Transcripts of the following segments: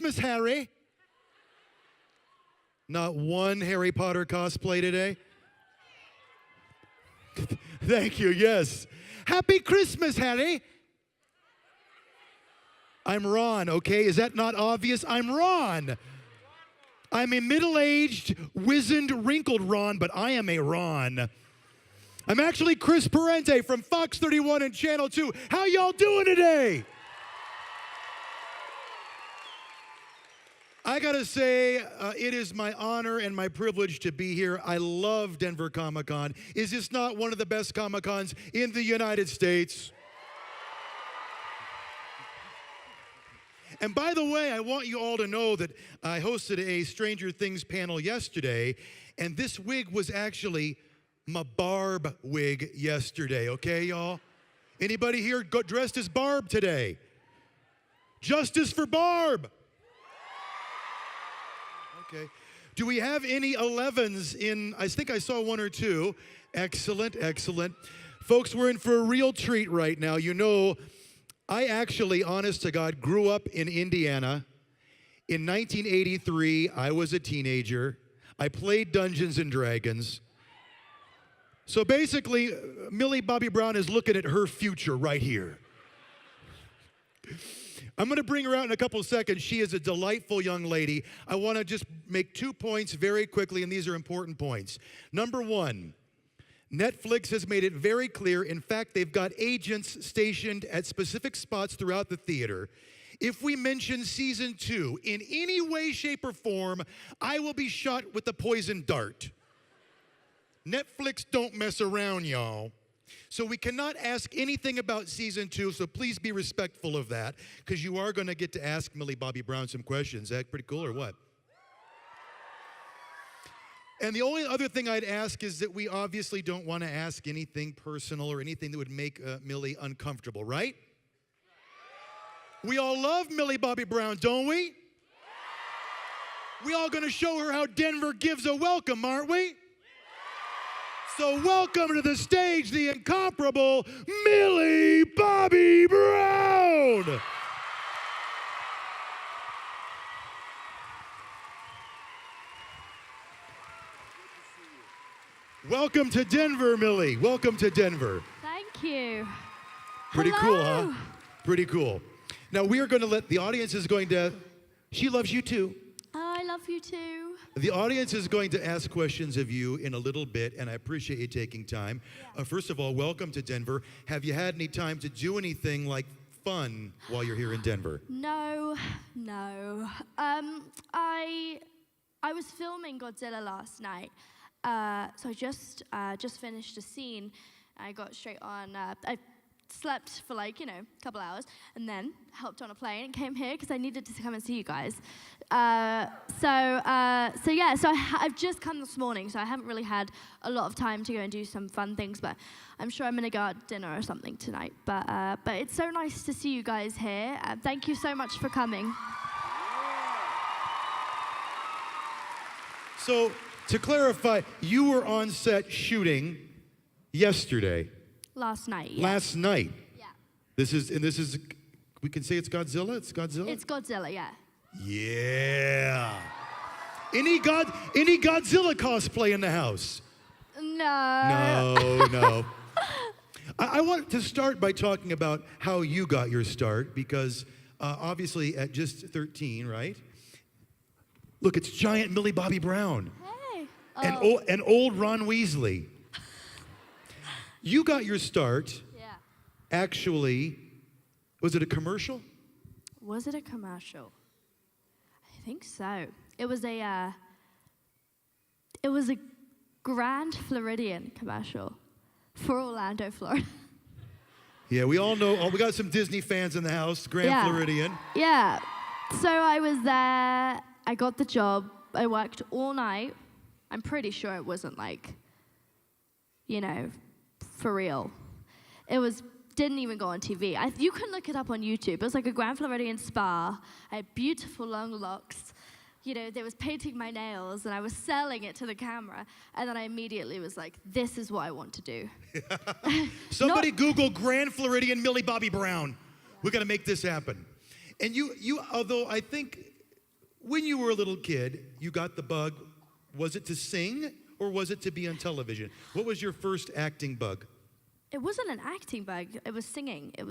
Christmas, Harry. Not one Harry Potter cosplay today. Thank you, yes. Happy Christmas, Harry. I'm Ron, okay? Is that not obvious? I'm Ron. I'm a middle-aged, wizened, wrinkled Ron, but I am a Ron. I'm actually Chris Parente from Fox 31 and Channel 2. How y'all doing today? I gotta say, it is my honor and my privilege to be here. I love Denver Comic-Con. Is this not one of the best Comic-Cons in the United States? And by the way, I want you all to know that I hosted a Stranger Things panel yesterday, and this wig was actually my Barb wig yesterday, okay, y'all? Anybody here dressed as Barb today? Justice for Barb! Okay. Do we have any 11s in? I think I saw one or two. Excellent, excellent. Folks, we're in for a real treat right now. You know, I actually, honest to God, grew up in Indiana. In 1983, I was a teenager. I played Dungeons and Dragons. So basically, Millie Bobby Brown is looking at her future right here. I'm going to bring her out in a couple of seconds. She is a delightful young lady. I want to just make 2 points very quickly, and these are important points. Number one, Netflix has made it very clear. In fact, they've got agents stationed at specific spots throughout the theater. If we mention season 2 in any way, shape, or form, I will be shot with a poison dart. Netflix don't mess around, y'all. So we cannot ask anything about season 2, so please be respectful of that, because you are going to get to ask Millie Bobby Brown some questions. Is that pretty cool or what? And the only other thing I'd ask is that we obviously don't want to ask anything personal or anything that would make Millie uncomfortable, right? We all love Millie Bobby Brown, don't we? We all going to show her how Denver gives a welcome, aren't we? So welcome to the stage, the incomparable Millie Bobby Brown. Welcome to Denver, Millie. Welcome to Denver. Thank you. Pretty Hello. cool, huh? Pretty cool. Now we are going to let, the audience is going to, she loves you too. I love you too. The audience is going to ask questions of you in a little bit, and I appreciate you taking time. Yeah. First of all, welcome to Denver. Have you had any time to do anything like fun while you're here in Denver? No. I was filming Godzilla last night, so I just finished a scene. I got straight on. I slept for a couple hours, and then hopped on a plane and came here because I needed to come and see you guys. So I've just come this morning, so I haven't really had a lot of time to go and do some fun things, but I'm sure I'm gonna go out to dinner or something tonight. But it's so nice to see you guys here. Thank you so much for coming. So, to clarify, you were on set shooting yesterday. Last night, yeah. Last night. Yeah. This is, we can say it's Godzilla? It's Godzilla? It's Godzilla, yeah. Yeah. Any Godzilla cosplay in the house? No. No. I want to start by talking about how you got your start, because obviously at just 13, right? Look, it's giant Millie Bobby Brown. Hey. And old Ron Weasley. You got your start, Yeah. actually, was it a commercial? Was it a commercial? I think so. It was a Grand Floridian commercial for Orlando, Florida. Yeah, we all know, we got some Disney fans in the house, Grand Floridian. Yeah. So I was there, I got the job, I worked all night. I'm pretty sure it wasn't for real. It didn't even go on TV. You can look it up on YouTube. It was like a Grand Floridian spa. I had beautiful long locks. They was painting my nails, and I was selling it to the camera. And then I immediately was like, this is what I want to do. Somebody Google Grand Floridian Millie Bobby Brown. We got to make this happen. And you, although I think When you were a little kid, you got the bug. Was it to sing or was it to be on television? What was your first acting bug? It wasn't an acting bug. It was singing. I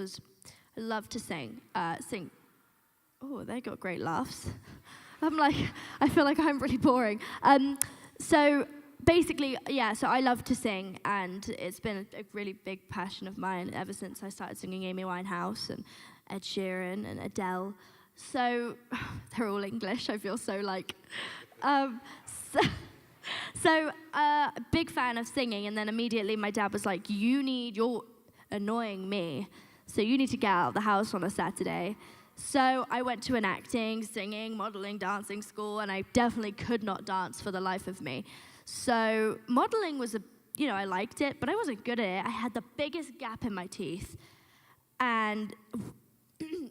love to sing. Sing. Oh, they got great laughs. I feel like I'm really boring. So basically, yeah, so I love to sing, and it's been a really big passion of mine ever since I started singing Amy Winehouse and Ed Sheeran and Adele. So they're all English, I feel so like. So big fan of singing, and then immediately my dad was like, you're annoying me, so you need to get out of the house on a Saturday. So I went to an acting, singing, modeling, dancing school, and I definitely could not dance for the life of me. So modeling was I liked it, but I wasn't good at it. I had the biggest gap in my teeth, and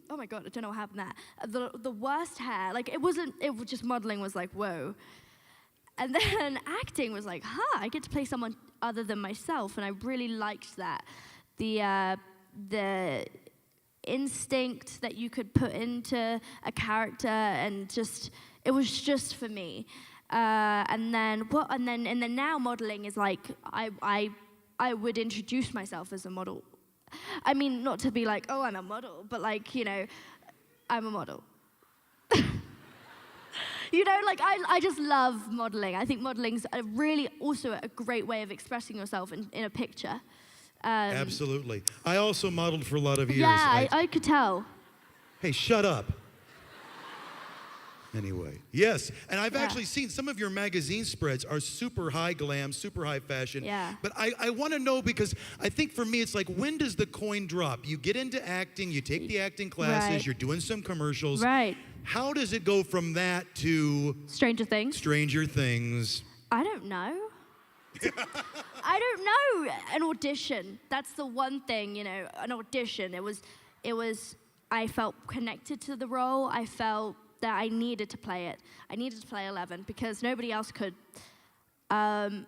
oh my God, I don't know what happened there. The worst hair, it was just modeling was like, whoa. And then acting was like, I get to play someone other than myself, and I really liked that. The instinct that you could put into a character, and it was just for me. And then now modeling is like, I would introduce myself as a model. I mean, not to be like, oh, I'm a model, but I'm a model. I just love modeling. I think modeling's also a great way of expressing yourself in a picture. Absolutely. I also modeled for a lot of years. Yeah, I could tell. Hey, shut up. Anyway, yes, and I've actually seen some of your magazine spreads are super high glam, super high fashion. Yeah. But I want to know, because I think for me it's like, when does the coin drop? You get into acting, you take the acting classes, Right. you're doing some commercials. Right. How does it go from that to Stranger Things? Stranger Things? I don't know. I don't know. An audition. That's the one thing, an audition. It was, I felt connected to the role. I felt that I needed to play it. I needed to play 11 because nobody else could. And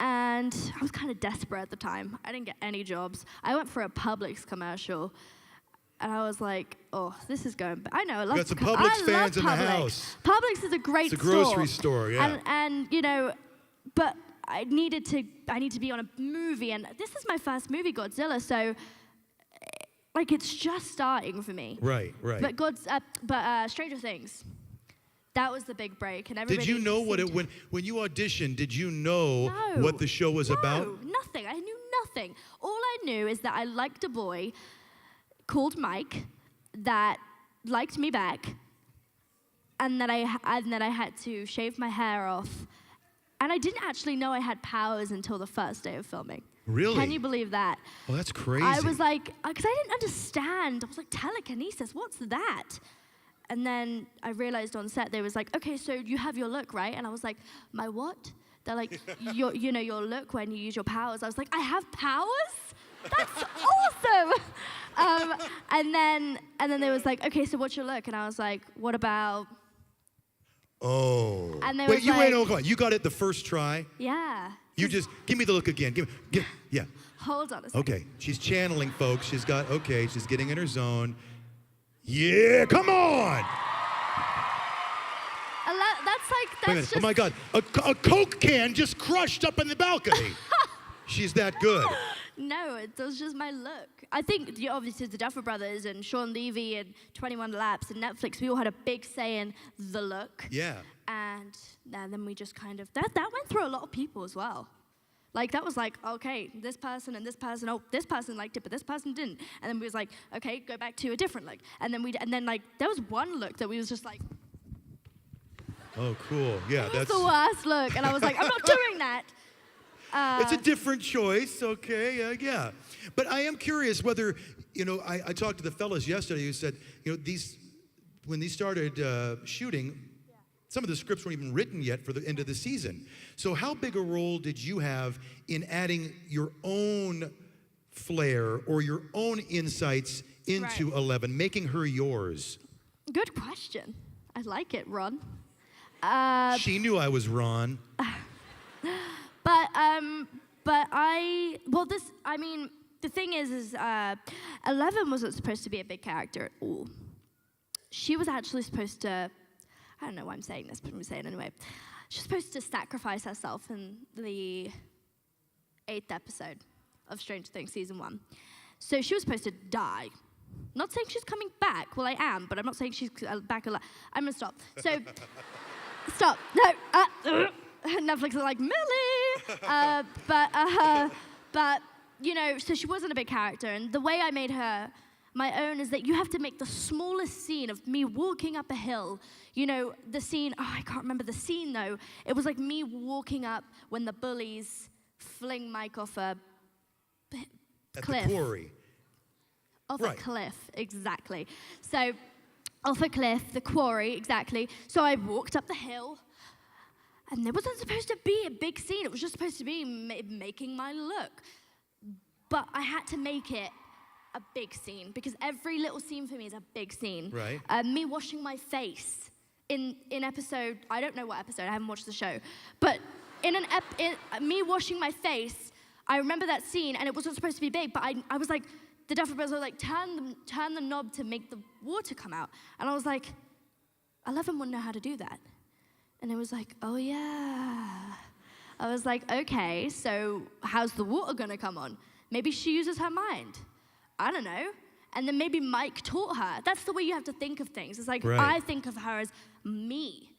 I was kind of desperate at the time. I didn't get any jobs. I went for a Publix commercial, and I was like, oh, this is going bad. I know, I love Got some Publix fans in the house. Publix is a great store. It's a grocery store, yeah. And but I need to be on a movie, and this is my first movie, Godzilla, so it's just starting for me. Right. But Stranger Things, that was the big break, and everybody. Did you know when you auditioned? Did you know what the show was about? No, nothing. I knew nothing. All I knew is that I liked a boy called Mike that liked me back, and that I had to shave my hair off, and I didn't actually know I had powers until the first day of filming. Really? Can you believe that? Oh, that's crazy. I was like, because I didn't understand. I was like, telekinesis, what's that? And then I realized on set, they was like, okay, so you have your look, right? And I was like, my what? They're like, your look when you use your powers. I was like, I have powers? That's awesome. And then they was like, okay, so what's your look? And I was like, what about? Oh. And they Wait, was you like, come on. You got it the first try? Yeah. You just give me the look again. Yeah. Hold on a second. Okay, she's channeling, folks. She's getting in her zone. Yeah, come on. That's just. Oh my God, a Coke can just crushed up in the balcony. She's that good. No, it was just my look. I think obviously the Duffer Brothers and Sean Levy and 21 Laps and Netflix, we all had a big say in the look. Yeah. And then we just kind of, that went through a lot of people as well. That was like, okay, this person and this person, oh, this person liked it, but this person didn't. And then we was like, okay, go back to a different look. And then there was one look that we was just like. Oh, cool. Yeah, that's the worst look. And I was like, I'm not doing that. It's a different choice, okay, yeah. But I am curious whether, I talked to the fellas yesterday who said, when they started shooting, some of the scripts weren't even written yet for the end of the season. So how big a role did you have in adding your own flair or your own insights into 11, making her yours? Good question. I like it, Ron. She knew I was Ron. The thing is 11 wasn't supposed to be a big character at all. She was actually supposed to, I don't know why I'm saying this, but I'm going to say it anyway. She's supposed to sacrifice herself in the 8th episode of Stranger Things Season 1. So she was supposed to die. Not saying she's coming back. Well, I am, but I'm not saying she's back alive. I'm going to stop. So, stop. No. Netflix is like, Millie! But, you know, so she wasn't a big character. And the way I made her my own is that you have to make the smallest scene of me walking up a hill. You know, the scene, oh, I can't remember the scene, though. It was like me walking up when the bullies fling Mike off a cliff. At the quarry. Off a cliff, exactly. So, off a cliff, the quarry, exactly. So I walked up the hill, and there wasn't supposed to be a big scene. It was just supposed to be making my look. But I had to make it a big scene, because every little scene for me is a big scene. Right. Me washing my face in episode, I don't know what episode, I haven't watched the show, but me washing my face, I remember that scene, and it wasn't supposed to be big, but I was like, the Duffer Brothers were like, turn the knob to make the water come out. And I was like, 11 wouldn't know how to do that. And it was like, oh yeah. I was like, okay, so how's the water gonna come on? Maybe she uses her mind. I don't know. And then maybe Mike taught her. That's the way you have to think of things. It's like, I think of her as me.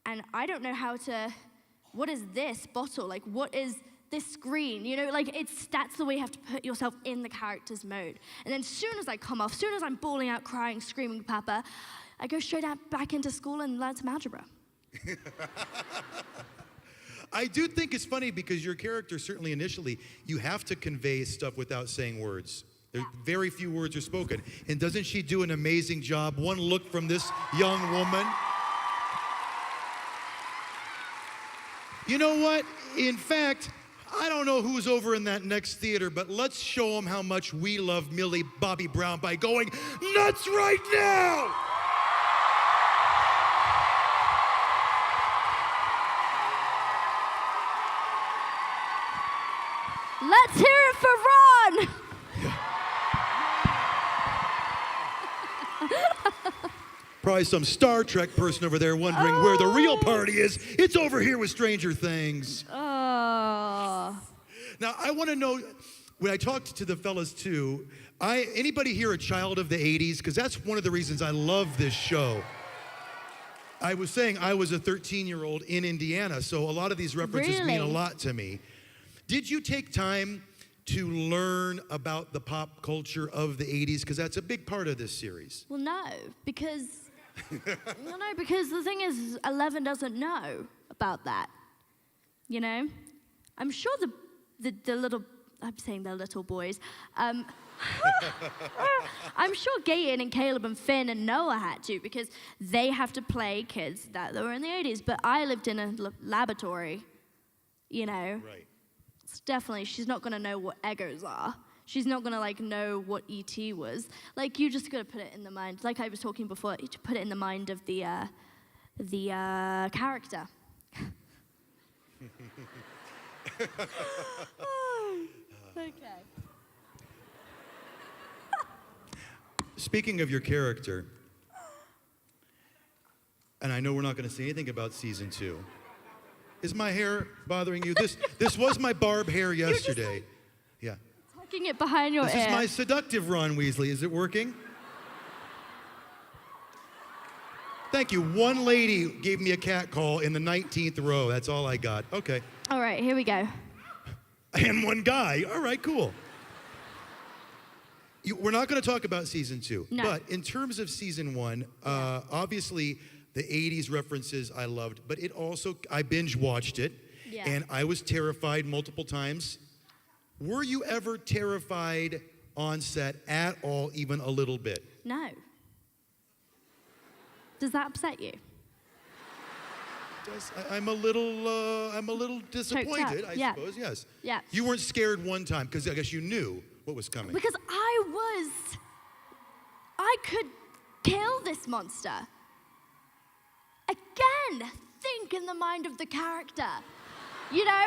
And I don't know how to, what is this bottle? Like, what is this screen? You know, like, that's the way you have to put yourself in the character's mode. And then as soon as I come off, as soon as I'm bawling out, crying, screaming, Papa, I go straight back into school and learn some algebra. I do think it's funny because your character, certainly initially, you have to convey stuff without saying words. Very few words are spoken. And doesn't she do an amazing job? One look from this young woman. You know what? In fact, I don't know who's over in that next theater, but let's show them how much we love Millie Bobby Brown by going nuts right now! Let's hear it for Ron! Probably some Star Trek person over there wondering where the real party is. It's over here with Stranger Things. Oh. Now, I want to know, when I talked to the fellas too, anybody here a child of the 80s? Because that's one of the reasons I love this show. I was saying I was a 13-year-old in Indiana, so a lot of these references mean a lot to me. Did you take time to learn about the pop culture of the 80s? Because that's a big part of this series. Well, no, because because the thing is, 11 doesn't know about that. You know, I'm sure the little, I'm saying the little boys. I'm sure Gaten and Caleb and Finn and Noah had to, because they have to play kids that were in the 80s. But I lived in a laboratory, you know. Right. It's definitely, she's not gonna know what Eggos are. She's not gonna like know what E.T. was. Like, you just gotta put it in the mind. Like I was talking before, you put it in the mind of the character. Okay. Speaking of your character, and I know we're not going to say anything about season 2. Is my hair bothering you? This was my barb hair yesterday. Yeah. Tucking it behind your ear. This is my seductive Ron Weasley. Is it working? Thank you. One lady gave me a cat call in the 19th row. That's all I got. Okay. All right, here we go. And one guy. All right, cool. We're not going to talk about season 2. No. But in terms of season 1, obviously the 80s references I loved, but it also, I binge watched it, and I was terrified multiple times. Were you ever terrified on set at all, even a little bit? No. Does that upset you? I'm a little disappointed, I suppose, yes. Yeah. You weren't scared one time, because I guess you knew what was coming. Because I could kill this monster. Again, think in the mind of the character. You know?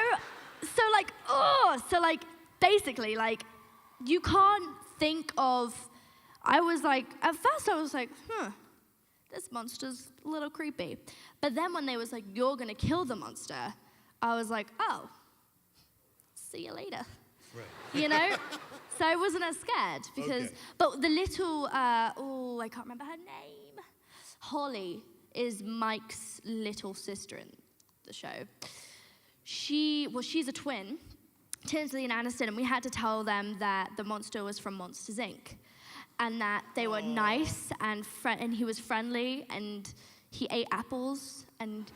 So basically, you can't think of, at first I was like, this monster's a little creepy. But then when they was like, you're gonna kill the monster, I was like, oh, see you later. Right. You know? So I wasn't as scared because, Okay. but the little, I can't remember her name. Holly is Mike's little sister in the show. She's a twin, Tinsley and Aniston, and we had to tell them that the monster was from Monsters, Inc. And that they were nice and he was friendly and he ate apples and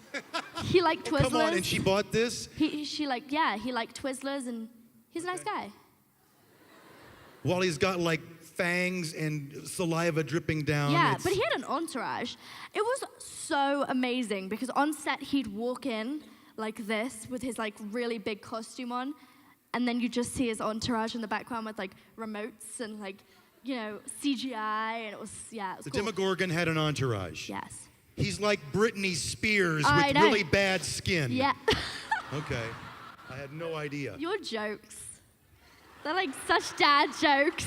he liked Twizzlers. Come on, and she bought this? He liked Twizzlers and he's a nice guy. While he's got like fangs and saliva dripping down. Yeah, but he had an entourage. It was so amazing because on set he'd walk in like this with his like really big costume on, and then you just see his entourage in the background with like remotes and like, you know, CGI, and it was The cool. Demogorgon had an entourage. Yes. He's like Britney Spears I with know. really bad skin. Yeah. Okay. I had no idea. Your jokes. They're like such dad jokes.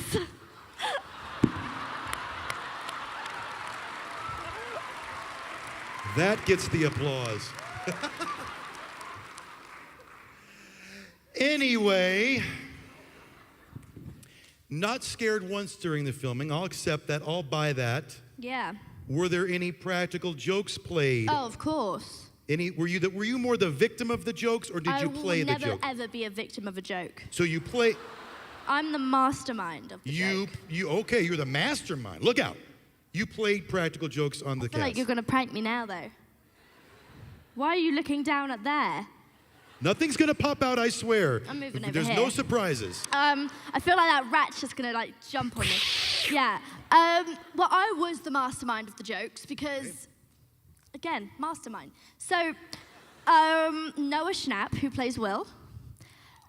That gets the applause. Anyway, not scared once during the filming. I'll accept that. I'll buy that. Yeah. Were there any practical jokes played? Oh, of course. Were you more the victim of the jokes, or did you play the I will joke? never ever be a victim of a joke. So you play. I'm the mastermind of the joke. Okay, you're the mastermind. Look out. You played practical jokes on the I feel cast. like you're gonna prank me now, though. Why are you looking down at there? Nothing's gonna pop out, I swear. I'm moving over There's here. no surprises. I feel like that rat's just gonna like jump on me. Yeah. Well, I was the mastermind of the jokes because, again, mastermind. So, Noah Schnapp, who plays Will,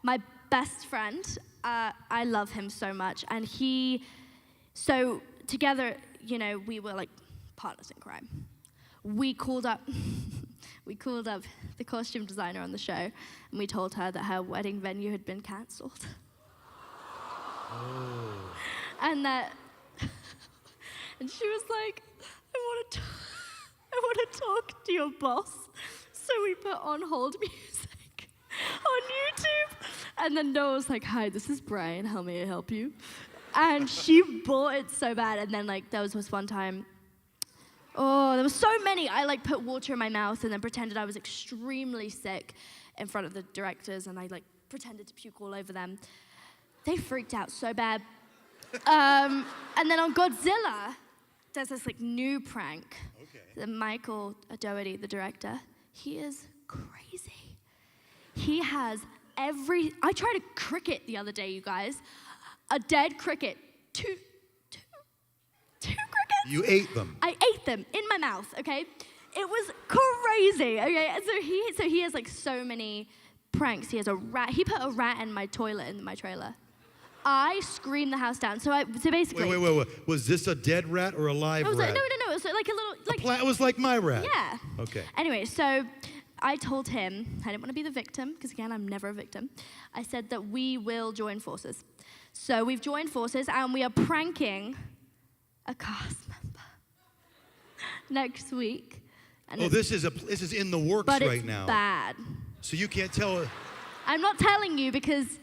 my best friend, I love him so much, and so together, you know, we were like partners in crime. We called up the costume designer on the show, and we told her that her wedding venue had been cancelled. Oh. And that, and she was like, I want to talk to your boss. So we put on hold music on YouTube. And then Noah was like, hi, this is Brian, how may I help you? And she bought it so bad. And then like, there was this one time, there was so many. I like put water in my mouth and then pretended I was extremely sick in front of the directors, and I like pretended to puke all over them. They freaked out so bad. And then on Godzilla, there's this like new prank. Okay. That Michael Dougherty, the director, he is crazy. He has I tried a cricket the other day, you guys. A dead cricket. Two crickets. You ate them. I ate them in my mouth, okay? It was crazy, okay? And so he has like so many pranks. He has a rat. He put a rat in my toilet in my trailer. I screamed the house down. So basically. Wait. Was this a dead rat or a live It was rat? like, no. It was like a little It was like my rat. Yeah. Okay. Anyway, so I told him I didn't want to be the victim because again, I'm never a victim. I said that we will join forces. So we've joined forces and we are pranking a cast member next week. And this is in the works but right it's now. bad. So you can't tell. I'm not telling you because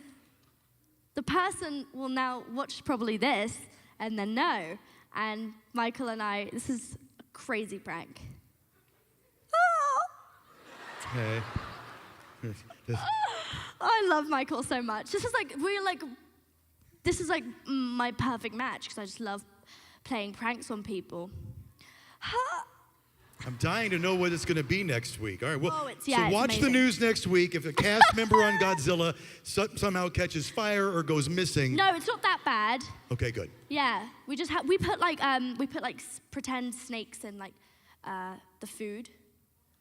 the person will now watch probably this and then know. And Michael and I, this is a crazy prank. Okay. I love Michael so much. This is like my perfect match because I just love playing pranks on people. I'm dying to know what it's going to be next week. All right. Well, it's so watch the amazing. news next week. If a cast member on Godzilla somehow catches fire or goes missing. No, it's not that bad. Okay, good. Yeah, we put like pretend snakes in like the food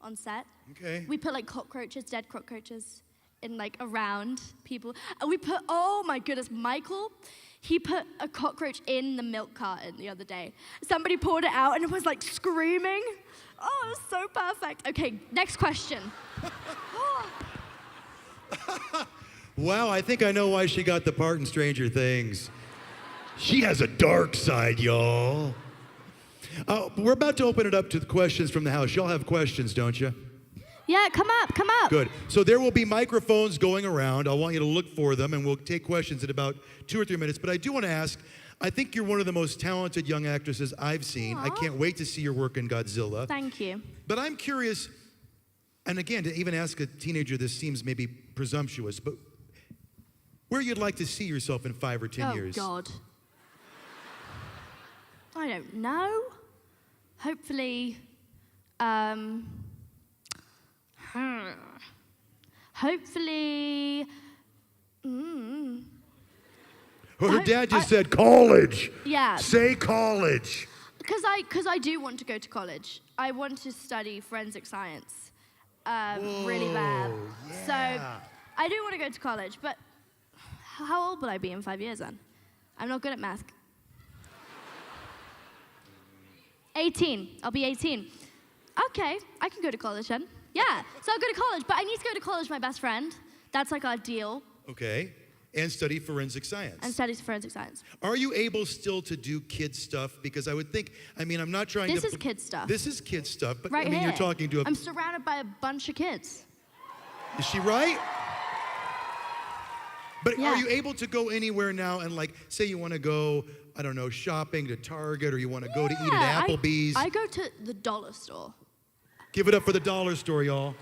on set. Okay. We put like dead cockroaches in like around people. And we put, oh my goodness, Michael, he put a cockroach in the milk carton the other day. Somebody poured it out and it was like screaming. Oh, it was so perfect. Okay, next question. Wow, I think I know why she got the part in Stranger Things. She has a dark side, y'all. We're about to open it up to the questions from the house. Y'all have questions, don't you? Yeah, come up, come up. Good. So there will be microphones going around. I want you to look for them, and we'll take questions in about 2 or 3 minutes. But I do want to ask, I think you're one of the most talented young actresses I've seen. Aww. I can't wait to see your work in Godzilla. Thank you. But I'm curious, and again, to even ask a teenager, this seems maybe presumptuous, but where you'd like to see yourself in 5 or 10 years? Oh, God. I don't know. Hopefully, hopefully, Her dad just said college. Yeah. Say college. Because I do want to go to college. I want to study forensic science really bad. Yeah. So I do want to go to college, but how old will I be in 5 years then? I'm not good at math. 18. I'll be 18. Okay, I can go to college then. Yeah, so I'll go to college, but I need to go to college with my best friend. That's like our deal. Okay. And study forensic science. And study forensic science. Are you able still to do kid stuff? Because I would think, I mean, I'm not trying to... This is kid stuff. This is kid stuff, but Right I mean, here. you're talking to a... I'm surrounded by a bunch of kids. Is she right? But Yeah. are you able to go anywhere now and like, say you want to go, I don't know, shopping to Target, or you want to go to eat at Applebee's? I go to the dollar store. Give it up for the dollar store, y'all.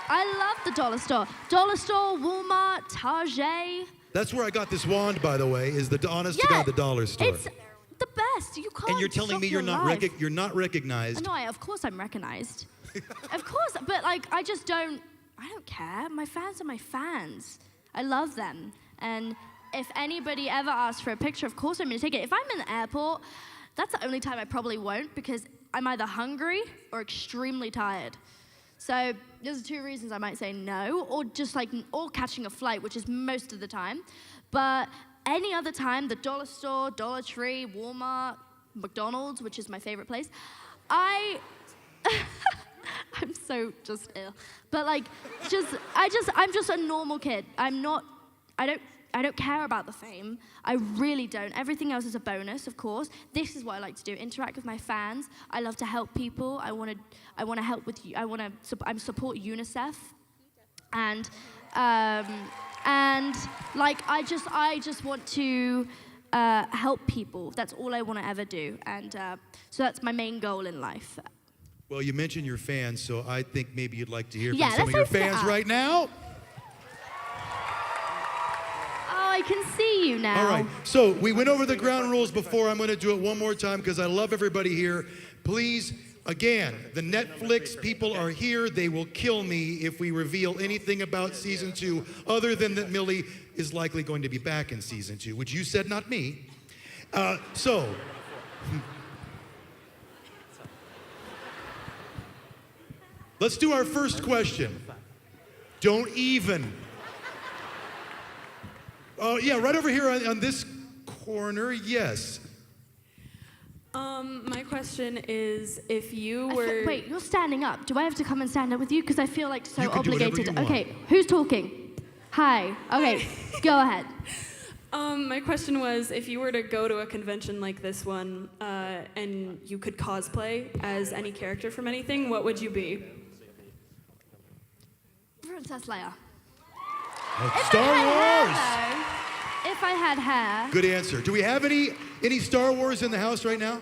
I love the dollar store. Dollar store, Walmart, Target. That's where I got this wand, by the way, is the honest to God, the dollar store. It's the best. You can't And you're telling stop me you're your not life. you're not recognized. No, of course I'm recognized. Of course, but like I don't care. My fans are my fans. I love them. And if anybody ever asks for a picture, of course I'm gonna take it. If I'm in the airport, that's the only time I probably won't, because I'm either hungry or extremely tired. So there's 2 reasons I might say no, or just like, or catching a flight, which is most of the time. But any other time, the dollar store, Dollar Tree, Walmart, McDonald's, which is my favorite place, I'm so just ill. But like, I'm just a normal kid. I don't care about the fame. I really don't. Everything else is a bonus, of course. This is what I like to do: interact with my fans. I love to help people. I want to help with you. I support UNICEF, and like I just want to help people. That's all I want to ever do, and so that's my main goal in life. Well, you mentioned your fans, so I think maybe you'd like to hear from Yeah, some of your let's open it fans up. right now. I can see you now. All right, so we went over the ground rules before. I'm going to do it one more time because I love everybody here. Please, again, the Netflix people are here. They will kill me if we reveal anything about season 2 other than that Millie is likely going to be back in season 2, which you said, not me. So, let's do our first question. Don't even. Oh, yeah, right over here on this corner, yes. My question is, if you were... Wait, you're standing up. Do I have to come and stand up with you? Because I feel like so You can do whatever obligated. you want. Okay, who's talking? Hi. Okay, go ahead. My question was, if you were to go to a convention like this one, and you could cosplay as any character from anything, what would you be? Princess Leia. Star Wars. If I had hair. Good answer. Do we have any Star Wars in the house right now?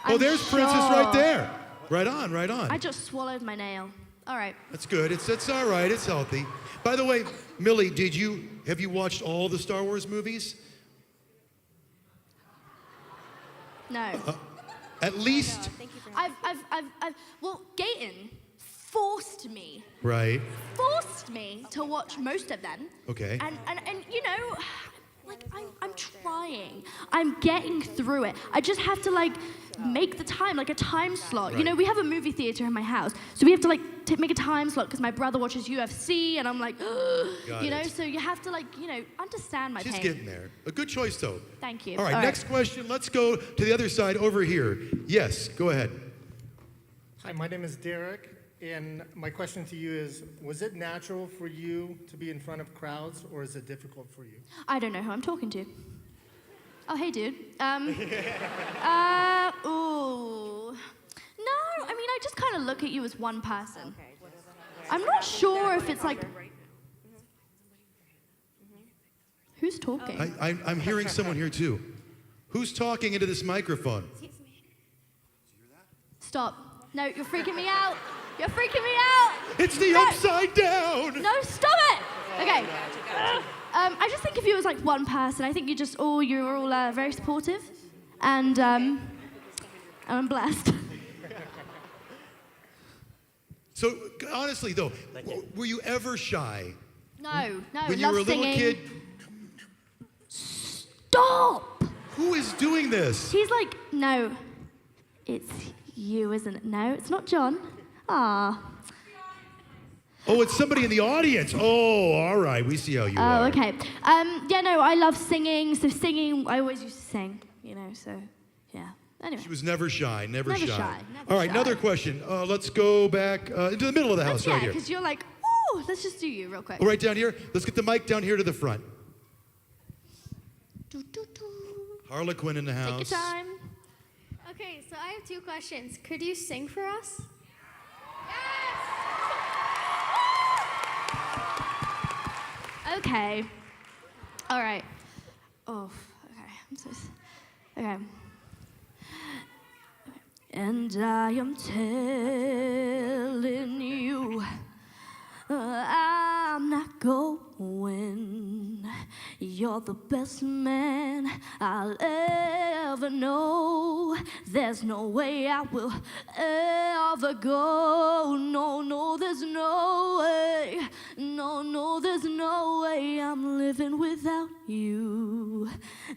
Oh, I'm there's Princess sure. right there. Right on, right on. I just swallowed my nail. All right. That's good. It's all right. It's healthy. By the way, Millie, have you watched all the Star Wars movies? No. At least. Well, Gaten forced me to watch most of them. Okay. And you know, like I'm trying. I'm getting through it. I just have to like make the time, like a time slot. Right. You know, we have a movie theater in my house, so we have to like make a time slot because my brother watches UFC, and I'm like, Got you know. it. So you have to like, you know, understand my She's pain. getting there. A good choice, though. Thank you. All right, next question. Let's go to the other side over here. Yes, go ahead. Hi, my name is Derek, and my question to you is, was it natural for you to be in front of crowds, or is it difficult for you? I don't know who I'm talking to. Oh, hey, dude. Ooh. No, I mean, I just kind of look at you as one person. I'm not sure if it's like... Who's talking? I'm hearing someone here too. Who's talking into this microphone? Stop. No, you're freaking me out. You're freaking me out. It's the upside down. No, stop it. Okay. I just think if you was like one person, I think you're all very supportive, and I'm blessed. So honestly though, were you ever shy? No, When you love were a little singing. kid? Stop. Who is doing this? She's like, no, it's you, isn't it? No, it's not John. Ah. Oh, it's somebody in the audience. Oh, all right. We see how you are. Oh, okay. Yeah, no, I love singing. So singing, I always used to sing, so, yeah. Anyway. She was never shy, never shy. Never All right, shy. another question. Let's go back into the middle of the house right here. because you're like, ooh, let's just do you real quick. Oh, right down here. Let's get the mic down here to the front. Do, do, do. Harlequin in the house. Take your time. Okay, so I have 2 questions. Could you sing for us? Okay. All right. Oh, okay. Okay. And I am telling you, I'm not going. You're the best man I'll ever know. There's no way I will ever go. No, there's no way. No, there's no way I'm living without you.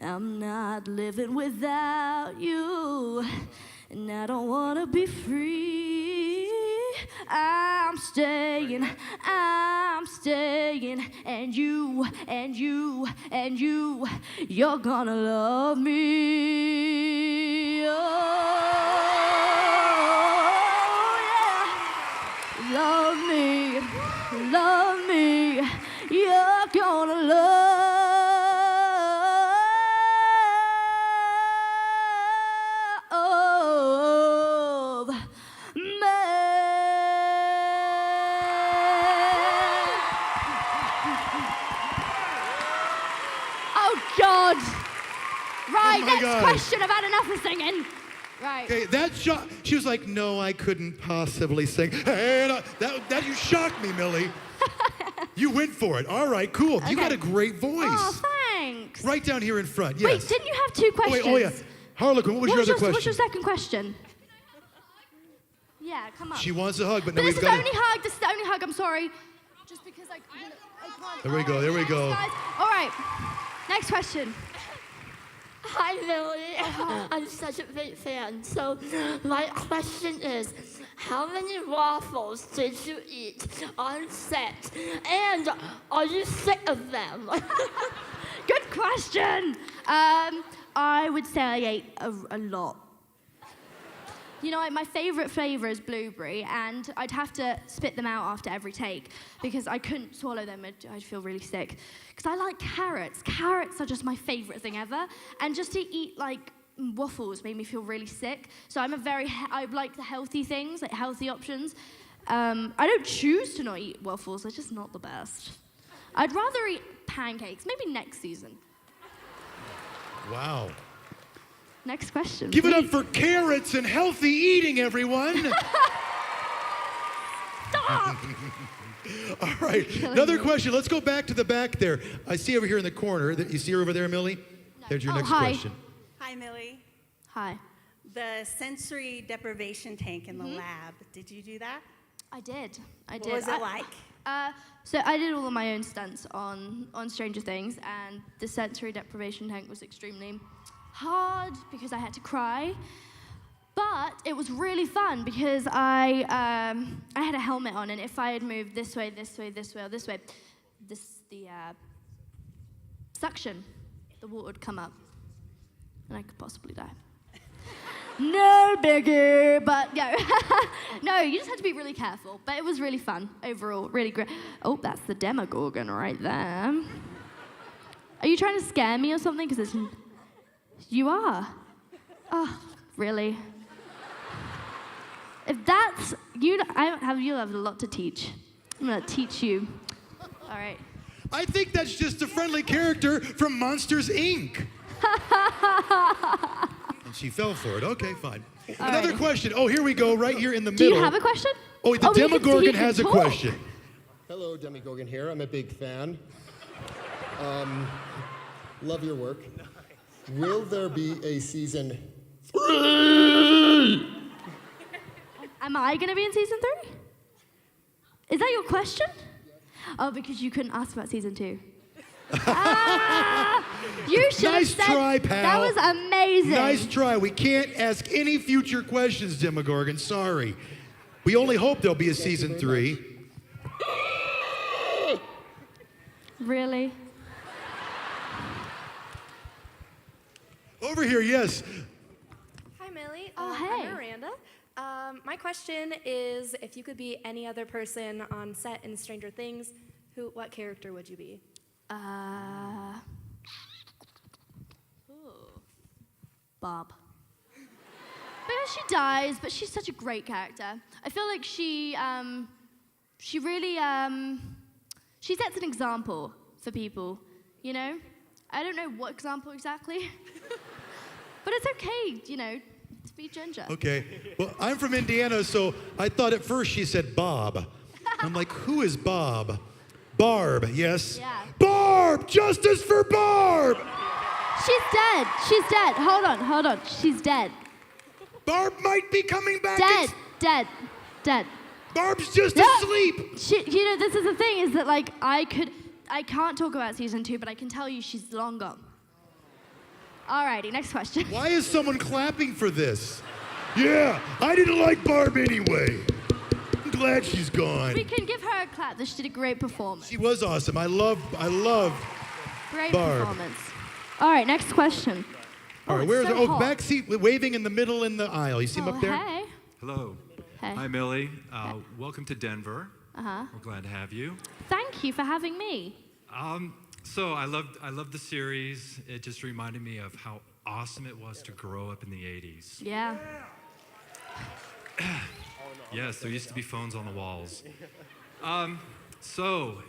I'm not living without you. And I don't wanna be free. I'm staying, and you're gonna love me. Oh, yeah. Love me, you're gonna love me. Oh, God. Right, Oh my next God. question. I've had enough of singing. Right. Okay, that shot. She was like, "No, I couldn't possibly sing." And that you shocked me, Millie. You went for it. All right, cool. You got a great voice. Oh, thanks. Right down here in front. Yes. Wait, didn't you have 2 questions? Oh, yeah. Harlequin, what was your other question? What's your second question? Yeah, come up. She wants a hug, but no, But this we've is the got only hug. This is the only hug. I'm sorry. Just because I can't. There we go, there we go. Guys. All right. Next question. Hi, Millie. I'm such a big fan. So, my question is, how many waffles did you eat on set? And are you sick of them? Good question. I would say I ate a lot. You know, my favorite flavor is blueberry, and I'd have to spit them out after every take because I couldn't swallow them. I'd feel really sick. Because I like carrots. Carrots are just my favorite thing ever. And just to eat, like, waffles made me feel really sick. So I like the healthy things, like healthy options. I don't choose to not eat waffles. They're just not the best. I'd rather eat pancakes, maybe next season. Wow. Next question. Give it up for carrots and healthy eating, everyone. Stop! All right, another question. Let's go back to the back there. I see over here in the corner. You see her over there, Millie? There's your next hi. question. Hi, Millie. Hi. The sensory deprivation tank in the lab, did you do that? I did. What was it like? So I did all of my own stunts on Stranger Things, and the sensory deprivation tank was extremely hard because I had to cry. But it was really fun because I had a helmet on, and if I had moved this way, or this way, the suction, the water would come up, and I could possibly die. No biggie, but no. No, you just had to be really careful. But it was really fun overall, really great. Oh, that's the Demogorgon right there. Are you trying to scare me or something? Because it's... You are? Oh, really? If that's, you'll have a lot to teach. I'm gonna teach you. All right. I think that's just a friendly character from Monsters, Inc. And she fell for it. Okay, fine. Another right. question. Oh, here we go, right here in the Do middle. you have a question? Oh, the he Demogorgon can has a talk. question. Hello, Demogorgon here. I'm a big fan. Love your work. Will there be a season 3? Am I gonna be in season 3? Is that your question? Oh, because you couldn't ask about season 2. You should Nice have said try, pal. that was amazing. Nice try. We can't ask any future questions, Demogorgon. Sorry. We only hope there'll be a season 3. Really? Over here, yes. Hi, Millie. Oh, hey. I'm Miranda. My question is, if you could be any other person on set in Stranger Things, what character would you be? Bob. Because she dies, but she's such a great character. I feel like she really, she sets an example for people, you know? I don't know what example exactly, but it's okay, you know, to be ginger. Okay. Well, I'm from Indiana, so I thought at first she said Bob. I'm like, who is Bob? Barb, yes? Yeah. Barb! Justice for Barb! She's dead. She's dead. Hold on. She's dead. Barb might be coming back. Dead. Barb's just No. asleep. You know, this is the thing, is that like I can't talk about season 2, but I can tell you she's long gone. Alrighty, next question. Why is someone clapping for this? Yeah, I didn't like Barb anyway. I'm glad she's gone. We can give her a clap. She did a great performance. She was awesome. I loved Great Barb. performance. All right, next question. All right, it's where's so her? Oh, hot. back seat, waving in the middle in the aisle. You see him up there? Hey. Hello. Hey. Hi, Millie. Welcome to Denver. We're glad to have you. Thank you for having me. So I loved the series. It just reminded me of how awesome it was to grow up in the 80s. Yeah. Yes, there used to be phones on the walls. So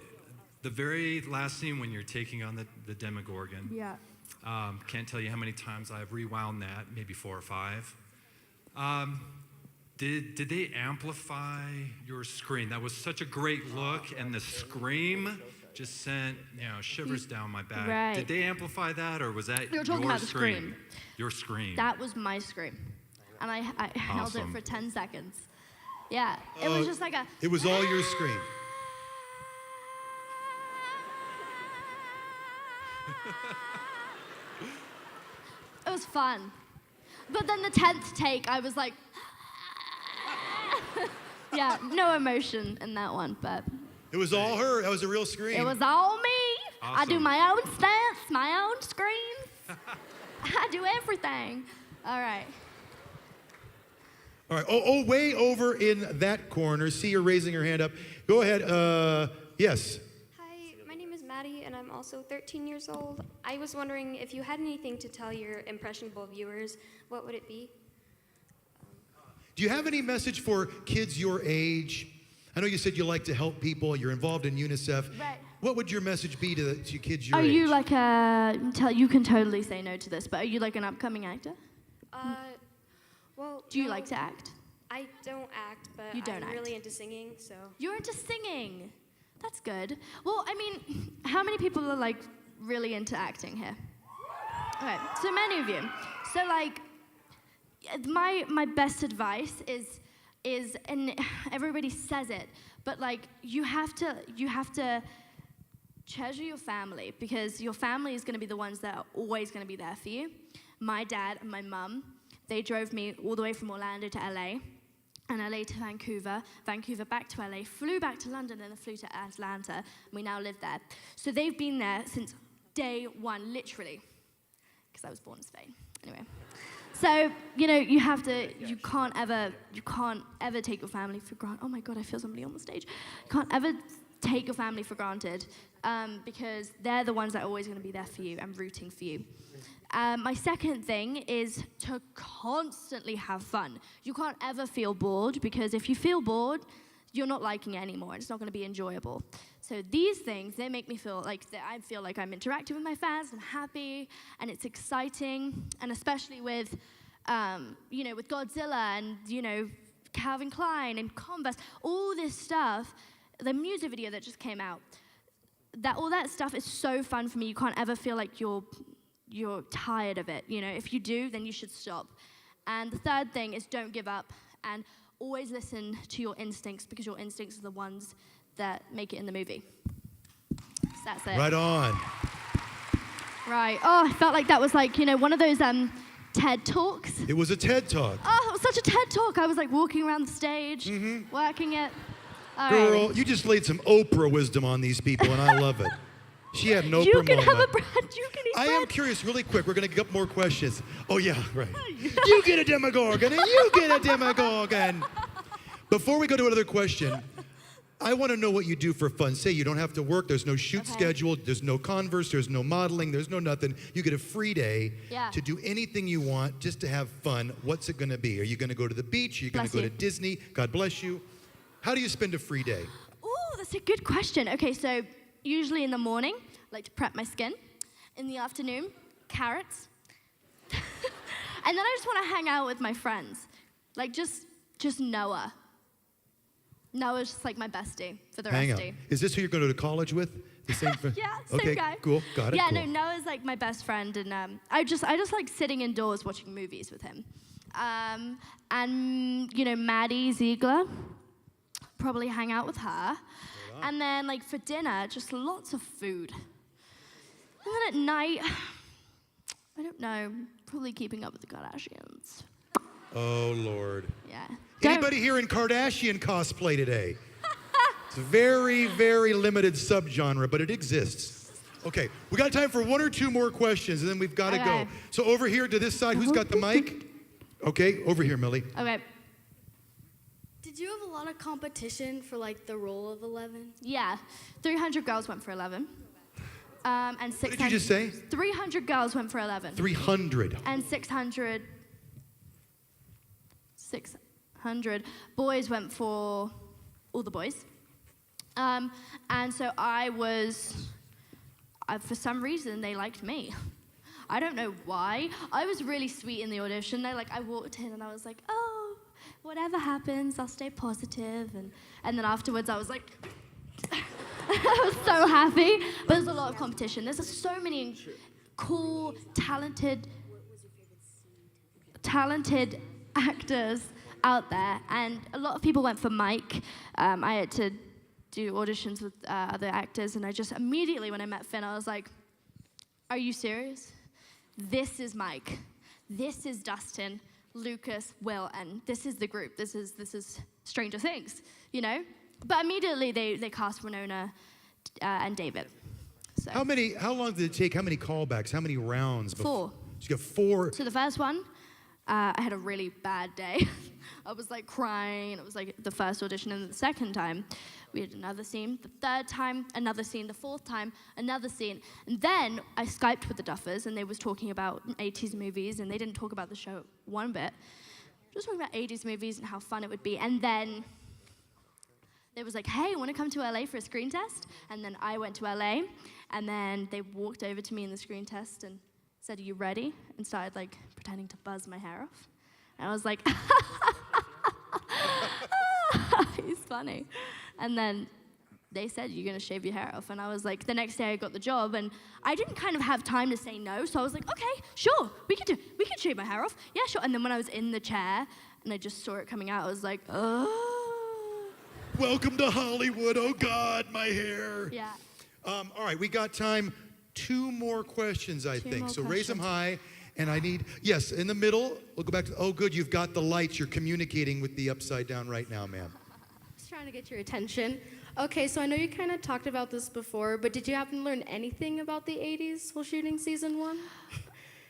the very last scene when you're taking on the Demogorgon. Yeah. Can't tell you how many times I've rewound that, maybe 4 or 5. Did they amplify your scream? That was such a great look, and the scream just sent shivers down my back. Right. Did they amplify that, or was that You're talking your about the scream. Your scream. That was my scream. And I held it Awesome. for 10 seconds. Yeah. It was just like a... It was all your scream. It was fun. But then the 10th take, I was like... Yeah, no emotion in that one, but... It was all her. That was a real scream. It was all me. I do Awesome. my own stunts, my own screams. I do everything. All right. All right. Oh, way over in that corner. See her raising her hand up. Go ahead. Yes. Hi, my name is Maddie, and I'm also 13 years old. I was wondering if you had anything to tell your impressionable viewers, what would it be? Do you have any message for kids your age? I know you said you like to help people. You're involved in UNICEF. Right. What would your message be to kids your Are age? you like you can totally say no to this, but are you like an upcoming actor? Well, Do you no, like to act? I don't act, but You don't I'm act. really into singing, so. You're into singing. That's good. Well, I mean, how many people are like really into acting here? Okay, so many of you. So like, my best advice is, and everybody says it, but like you have to treasure your family, because your family is going to be the ones that are always going to be there for you. My dad and my mum, they drove me all the way from Orlando to LA, and LA to Vancouver, Vancouver back to LA, flew back to London, and then flew to Atlanta, and we now live there. So they've been there since day one, literally, because I was born in Spain. Anyway. So, you can't ever take your family for granted. Oh my God, I feel somebody on the stage. You can't ever take your family for granted because they're the ones that are always going to be there for you and rooting for you. My second thing is to constantly have fun. You can't ever feel bored because if you feel bored, you're not liking it anymore. It's not going to be enjoyable. So these things, they make me feel like I feel like I'm interacting with my fans, I'm happy, and it's exciting, and especially with, with Godzilla and, Calvin Klein and Converse, all this stuff, the music video that just came out, all that stuff is so fun for me. You can't ever feel like you're tired of it. If you do, then you should stop. And the third thing is don't give up and always listen to your instincts because your instincts are the ones that make it in the movie. So that's it. Right on. Right. Oh, I felt like that was like, one of those TED Talks. It was a TED Talk. Oh, it was such a TED Talk. I was like walking around the stage, working it. All Girl, right. you just laid some Oprah wisdom on these people, and I love it. She had an Oprah You can moment. have a bread. You can eat I bread. am curious, really quick. We're going to get more questions. Oh, yeah, right. You get a Demogorgon, and you get a Demogorgon. Before we go to another question, I want to know what you do for fun. Say you don't have to work. There's no shoot schedule. There's no Converse. There's no modeling. There's no nothing. You get a free day to do anything you want just to have fun. What's it going to be? Are you going to go to the beach? Are you going to go to Disney? God bless you. How do you spend a free day? Oh, that's a good question. Okay, so usually in the morning, I like to prep my skin. In the afternoon, carrots. And then I just want to hang out with my friends. Like just Noah. Noah's just like my bestie for the Hang rest on. of Is this who you're going to college with? The same friend? Yeah, same okay, guy. cool. Got it. Yeah, cool. no, Noah's like my best friend, and I just like sitting indoors watching movies with him. And Maddie Ziegler, probably hang out with her. And then like for dinner, just lots of food. And then at night, I don't know, probably keeping up with the Kardashians. Oh, Lord. Yeah. Anybody here in Kardashian cosplay today? It's a very, very limited subgenre, but it exists. Okay, we got time for one or two more questions, and then we've got to go. So over here to this side, who's got the mic? Okay, over here, Millie. Okay. Did you have a lot of competition for like the role of 11? Yeah, 300 girls went for 11. And 600. What did you just say? 300 girls went for 11. 300. And 600 boys went for all the boys. And so for some reason, they liked me. I don't know why. I was really sweet in the audition. I walked in and I was like, oh, whatever happens, I'll stay positive. And then afterwards, I was like, I was so happy. But there's a lot of competition. There's so many cool, talented actors out there. And a lot of people went for Mike. I had to do auditions with other actors. And I just immediately, when I met Finn, I was like, are you serious? This is Mike. This is Dustin, Lucas, Will, and this is the group. This is Stranger Things, But immediately they cast Winona and David. So. How long did it take? How many callbacks? How many rounds? 4. So you got 4. So the first one, I had a really bad day. I was like crying. It was like the first audition, and the second time, we had another scene. The third time, another scene. The fourth time, another scene. And then I Skyped with the Duffers, and they was talking about 80s movies, and they didn't talk about the show one bit. Just talking about 80s movies and how fun it would be. And then they was like, hey, want to come to LA for a screen test? And then I went to LA, and then they walked over to me in the screen test and said, are you ready? And started like pretending to buzz my hair off. And I was like, he's funny. And then they said, you're going to shave your hair off. And I was like, the next day I got the job, and I didn't kind of have time to say no. So I was like, okay, sure, we can shave my hair off. Yeah, sure. And then when I was in the chair and I just saw it coming out, I was like, oh. Welcome to Hollywood. Oh, God, my hair. Yeah. All right, we got time. 2 more questions, I think. So raise them high. And I need, yes, in the middle. We'll go back to, oh, good, you've got the lights. You're communicating with the upside down right now, ma'am. I was trying to get your attention. Okay, so I know you kind of talked about this before, but did you happen to learn anything about the 80s while shooting season 1?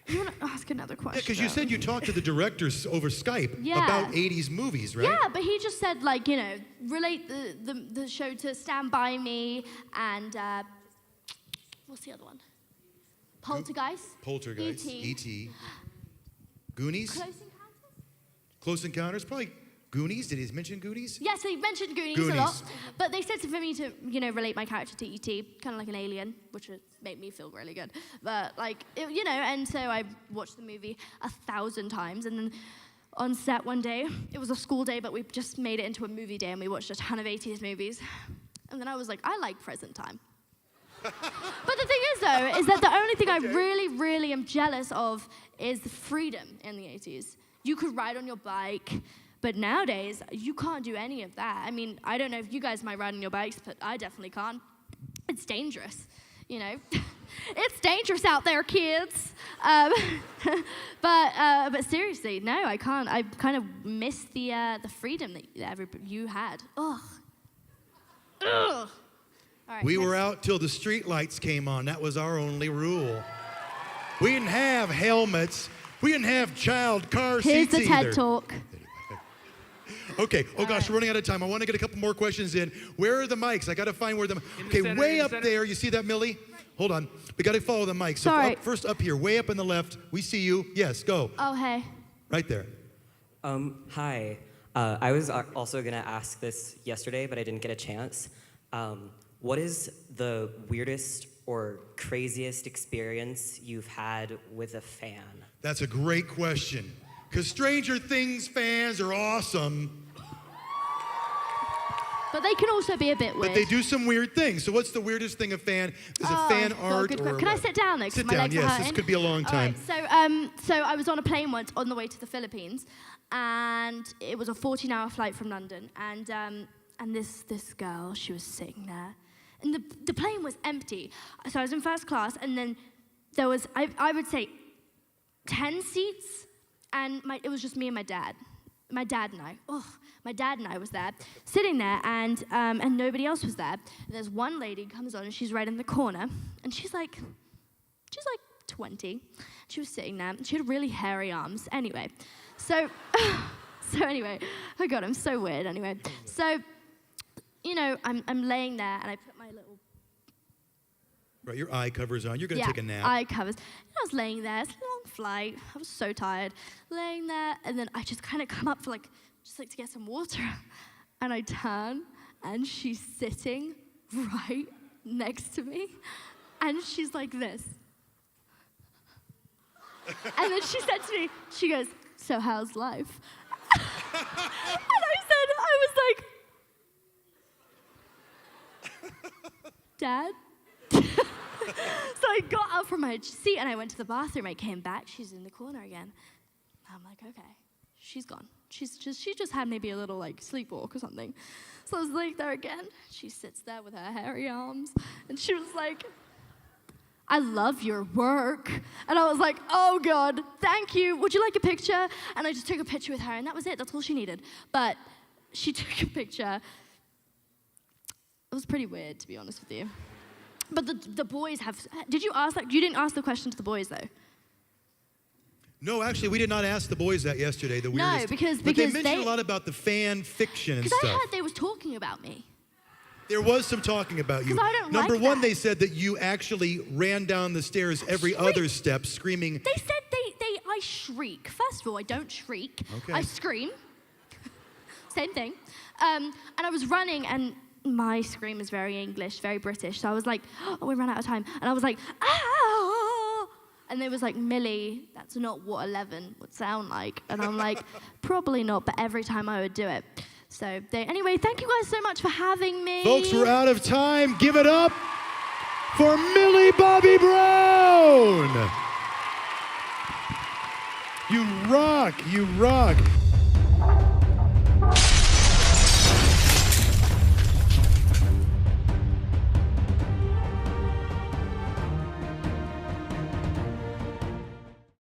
You want to ask another question? Because you said you talked to the directors over Skype about 80s movies, right? Yeah, but he just said, like, you know, relate the show to Stand By Me and, what's the other one? Poltergeist. Poltergeist, E.T. Goonies? Close Encounters? Close Encounters? Probably Goonies. Did he mention Goonies? Yes, they mentioned Goonies a lot. But they said for me to, you know, relate my character to E.T., kind of like an alien, which would make me feel really good. But, like, you know, and so I watched the movie 1,000 times. And then on set one day, it was a school day, but we just made it into a movie day, and we watched a ton of 80s movies. And then I was like, I like present time. But the thing is, though, is that the only thing I really, really am jealous of is the freedom in the 80s. You could ride on your bike, but nowadays, you can't do any of that. I mean, I don't know if you guys might ride on your bikes, but I definitely can't. It's dangerous, you know? It's dangerous out there, kids. But seriously, no, I can't. I kind of miss the freedom that you had. Ugh. Ugh. All right, We were out till the street lights came on. That was our only rule. We didn't have helmets. We didn't have child car Here's seats the TED either. Talk. Okay. Oh gosh, we're running out of time. I want to get a couple more questions in. Where are the mics? I got to find where the. Okay, center, way in the up center. there. You see that, Millie? Hold on. We got to follow the mic. So Sorry. first up here, way up on the left. We see you. Yes, go. Oh, hey. Right there. Hi. I was also going to ask this yesterday, but I didn't get a chance. What is the weirdest or craziest experience you've had with a fan? That's a great question. Because Stranger Things fans are awesome, But they can also be a bit weird. but they do some weird things. So what's the weirdest thing a fan? Is a fan art good or Can I what? sit down, though? 'Cause Sit my down, legs are yes. hurting. This could be a long All time. right, so I was on a plane once on the way to the Philippines, and it was a 14-hour flight from London, and this girl, she was sitting there, and the plane was empty. So I was in first class, and then there was, I would say, 10 seats, and it was just me and my dad. My dad and I. Oh, my dad and I was there, sitting there, and nobody else was there. And there's one lady comes on, and she's right in the corner, and she's like 20. She was sitting there, and she had really hairy arms. Anyway, so anyway, oh God, I'm so weird. Anyway, so you know, I'm laying there, and I put my little Right, your eye covers on. You're going to take a nap. eye covers. And I was laying there. It's a long flight. I was so tired. Laying there, and then I just kind of come up for just to get some water. And I turn, and she's sitting right next to me. And she's like this. And then she said to me, she goes, "So how's life?" And I was like, "Dad?" So I got up from my seat and I went to the bathroom. I came back. She's in the corner again. I'm like, okay, she's gone. She just had maybe a little sleepwalk or something. So I was like there again. She sits there with her hairy arms, and she was like, "I love your work." And I was like, "Oh God, thank you. Would you like a picture?" And I just took a picture with her, and that was it. That's all she needed. But she took a picture. It was pretty weird, to be honest with you. But the boys have. Did you ask that? You didn't ask the question to the boys, though. No, actually, we did not ask the boys that yesterday. The No, weirdest. because But they mentioned a lot about the fan fiction and Because stuff. I heard they was talking about me. There was some talking about you. 'Cause I don't Number like one, that. they said that you actually ran down the stairs every other step screaming. They said I shriek. First of all, I don't shriek. Okay. I scream. Same thing. And I was running, and my scream is very English, very British. So I was like, oh, we ran out of time. And I was like, ah! And they was like, "Millie, that's not what 11 would sound like." And I'm like, probably not, but every time I would do it. So anyway, thank you guys so much for having me. Folks, we're out of time. Give it up for Millie Bobby Brown. You rock. You rock.